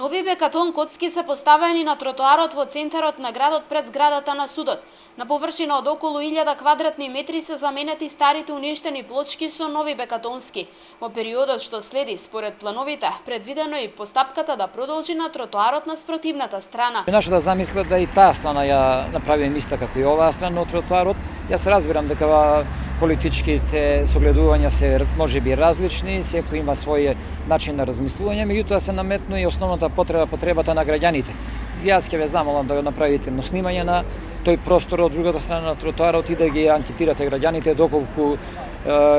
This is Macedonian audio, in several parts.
Нови бекатон коцки се поставени на тротоарот во центарот на градот пред зградата на судот. На површина од околу 1000 квадратни метри се заменети старите уништени плочки со нови бекатонски. Во периодот што следи, според плановите, предвидено е и постапката да продолжи на тротоарот на спротивната страна. Нашата замисла да и таа страна ја направиме иста како и оваа страна од тротоарот. Јас разбирам дека политичките согледувања се можеби различни, секој има свој начин на размислување, меѓутоа се наметну и основната потребата на граѓаните. Јас ќе ве замолам да го направите едно снимање на тој простор од другата страна на тротоарот и да ги анкетирате граѓаните доколку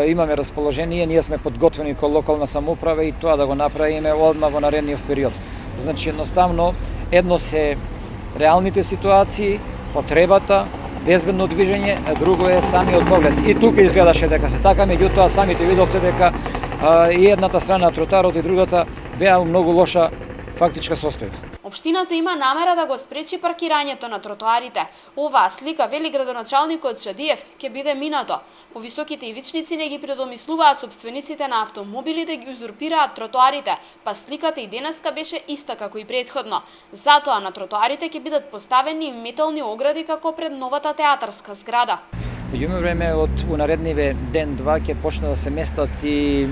имаме расположение, ние сме подготвени како локална самоуправа и тоа да го направиме одма во наредниот период. Значи едноставно едно се реалните ситуации, потребата, безбедно движење, а друго е самиот поглед. И тука изгледаше дека се така, меѓутоа самите видовте дека и едната страна на тротоарот и другата беа во многу лоша фактичка состојба. Општината има намера да го спречи паркирањето на тротоарите. Оваа слика, вели градоначалникот Шадиев, ќе биде минато. Повисоките ивичници не ги предомислуваат собствениците на автомобили да ги узурпираат тротоарите, па сликата и денеска беше иста како и претходно. Затоа на тротоарите ќе бидат поставени метални огради како пред новата театарска зграда. Меѓу време од наредниве ден-два ќе почне да се местат и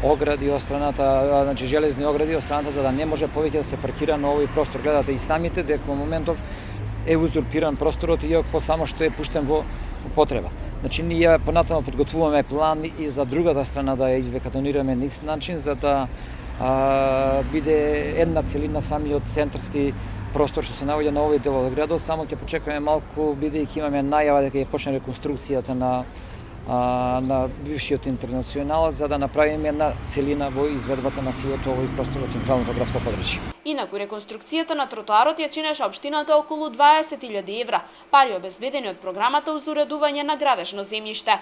огради од страната, значи железни огради од страната, за да не може повеќе да се паркира на овој простор. Гледате и самите дека во моментов е узурпиран просторот иако само што е пуштен во употреба. Значи ние понатаму подготвуваме план и за другата страна да ја избекатонираме на ист начин за да биде една целина самиот центарски простор што се наоѓа на овој дел од градот. Само ќе почекаме малку бидејќи имаме најава дека ќе почне реконструкцијата на бившиот интернационал за да направиме една целина во изведбата на сивото овој простор во централното градско подрачје. Инаку реконструкцијата на тротоарот ја чинеше општината околу 20.000 евра, пари обезбедени од програмата за уредување на градежно земјиште.